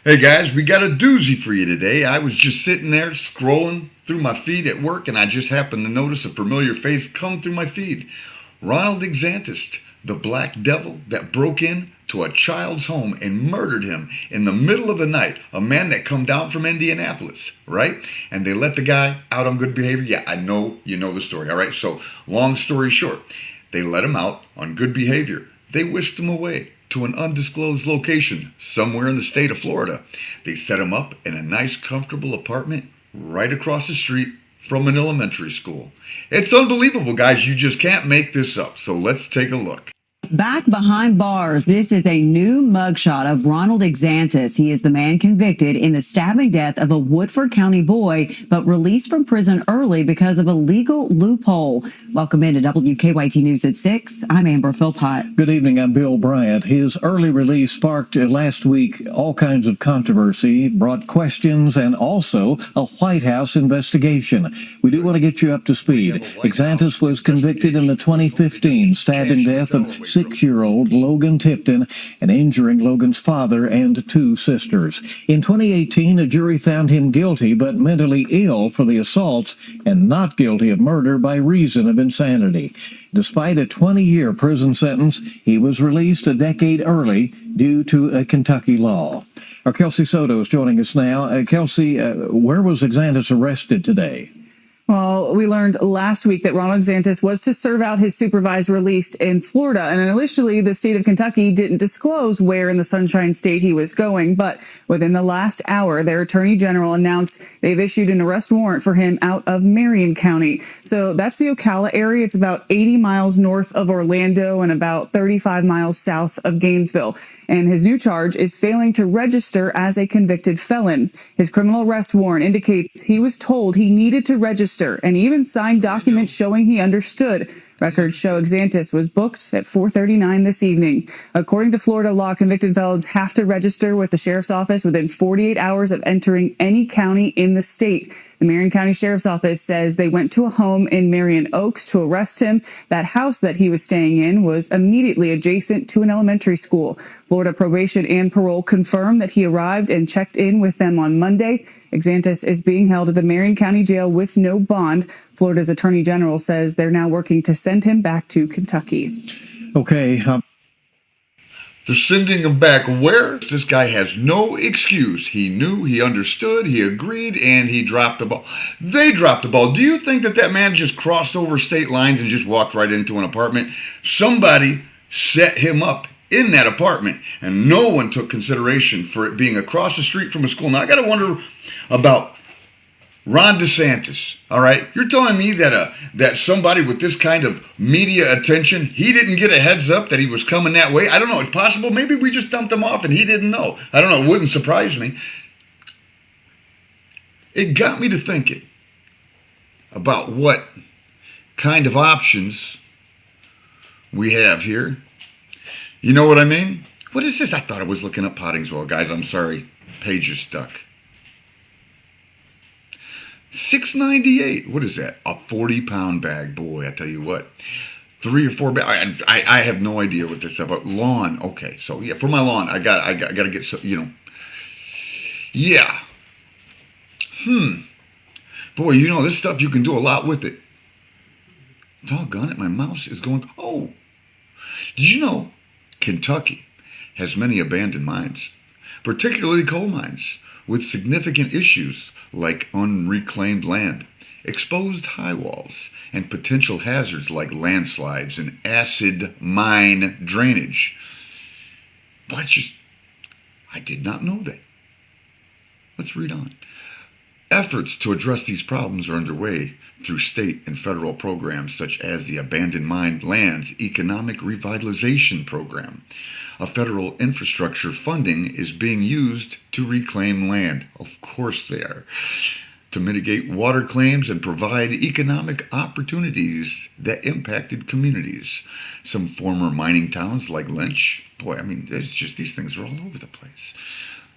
Hey guys, we got a doozy for you today. I was just sitting there scrolling through my feed at work and I just happened to notice a familiar face come through my feed. Ronald Exantus, the black devil that broke in to a child's home and murdered him in the middle of the night. A man that come down from Indianapolis, right? And they let the guy out on good behavior. Yeah, I know you know the story, all right? So, long story short, they let him out on good behavior. They whisked him away to an undisclosed location somewhere in the state of Florida. They set him up in a nice, comfortable apartment right across the street from an elementary school. It's unbelievable, guys. You just can't make this up. So let's take a look. Back behind bars, this is a new mugshot of Ronald Exantus. He is the man convicted in the stabbing death of a Woodford County boy, but released from prison early because of a legal loophole. Welcome into WKYT News at 6. I'm Amber Philpott. Good evening. I'm Bill Bryant. His early release sparked last week all kinds of controversy, brought questions, and also a White House investigation. We do want to get you up to speed. Exantus was convicted in the 2015 stabbing death of 6-year-old Logan Tipton and injuring Logan's father and 2 sisters. In 2018, a jury found him guilty but mentally ill for the assaults and not guilty of murder by reason of insanity. Despite a 20-year prison sentence, he was released a decade early due to a Kentucky law. Our Kelsey Soto is joining us now. Kelsey, where was Exantus arrested today? Well, we learned last week that Ronald Exantus was to serve out his supervised release in Florida. And initially, the state of Kentucky didn't disclose where in the Sunshine State he was going. But within the last hour, their attorney general announced they've issued an arrest warrant for him out of Marion County. So that's the Ocala area. It's about 80 miles north of Orlando and about 35 miles south of Gainesville. And his new charge is failing to register as a convicted felon. His criminal arrest warrant indicates he was told he needed to register and even signed documents showing he understood. Records show Exantus was booked at 4:39 this evening. According to Florida law, convicted felons have to register with the sheriff's office within 48 hours of entering any county in the state. The Marion County Sheriff's Office says they went to a home in Marion Oaks to arrest him. That house that he was staying in was immediately adjacent to an elementary school. Florida Probation and Parole confirmed that he arrived and checked in with them on Monday. Exantus is being held at the Marion County Jail with no bond. Florida's Attorney General says they're now working to send him back to Kentucky. Okay. They're sending him back where? This guy has no excuse. He knew, he understood, he agreed, and he dropped the ball. They dropped the ball. Do you think that that man just crossed over state lines and just walked right into an apartment? Somebody set him up in that apartment, and no one took consideration for it being across the street from a school. Now, I got to wonder about Ron DeSantis, all right? You're telling me that that somebody with this kind of media attention, he didn't get a heads up that he was coming that way? I don't know. It's possible. Maybe we just dumped him off and he didn't know. I don't know. It wouldn't surprise me. It got me to thinking about what kind of options we have here. You know what I mean? What is this? I thought I was looking up Pottingswell. Guys, I'm sorry. Page is stuck. $6.98. What is that? A 40-pound bag. Boy, I tell you what. 3 or 4 bags. I have no idea what this is about. Lawn. Okay, so yeah, for my lawn, I got to get so, you know. Yeah. Boy, you know, this stuff, you can do a lot with it. Doggone it, my mouse is going. Oh. Did you know Kentucky has many abandoned mines, particularly coal mines, with significant issues like unreclaimed land, exposed high walls, and potential hazards like landslides and acid mine drainage. But I did not know that. Let's read on. Efforts to address these problems are underway through state and federal programs such as the Abandoned Mine Lands Economic Revitalization Program. A federal infrastructure funding is being used to reclaim land. Of course they are. To mitigate water claims and provide economic opportunities that impacted communities. Some former mining towns like Lynch, boy, I mean, there's just these things are all over the place,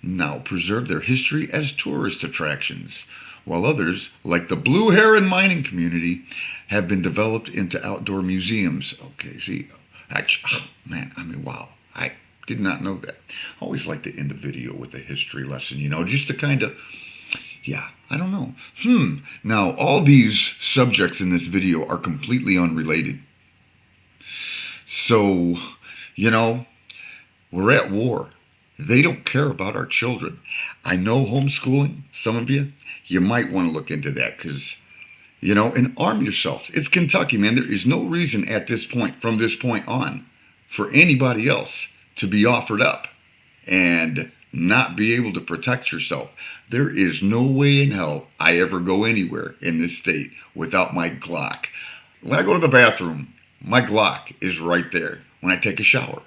now preserve their history as tourist attractions, while others, like the Blue Heron mining community, have been developed into outdoor museums. Okay, see, actually, oh, man, I mean, wow. Did not know that. I always like to end the video with a history lesson, you know, just to kind of, yeah, I don't know. Now, all these subjects in this video are completely unrelated. So, you know, we're at war. They don't care about our children. I know homeschooling, some of you might want to look into that because, you know, and arm yourselves. It's Kentucky, man. There is no reason at this point, from this point on, for anybody else to be offered up and not be able to protect yourself. There is no way in hell I ever go anywhere in this state without my Glock. When I go to the bathroom, my Glock is right there. When I take a shower,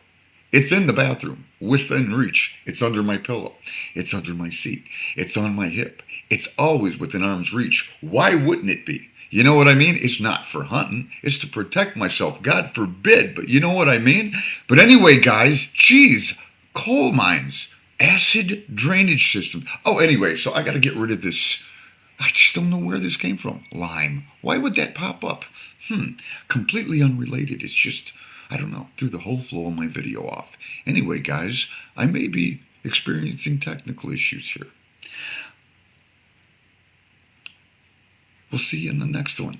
it's in the bathroom, within reach. It's under my pillow. It's under my seat. It's on my hip. It's always within arm's reach. Why wouldn't it be? You know what I mean? It's not for hunting. It's to protect myself. God forbid, but you know what I mean? But anyway, guys, geez, coal mines, acid drainage systems. Oh, anyway, so I got to get rid of this. I just don't know where this came from. Lime. Why would that pop up? Completely unrelated. It's just, I don't know, threw the whole flow of my video off. Anyway, guys, I may be experiencing technical issues here. We'll see you in the next one.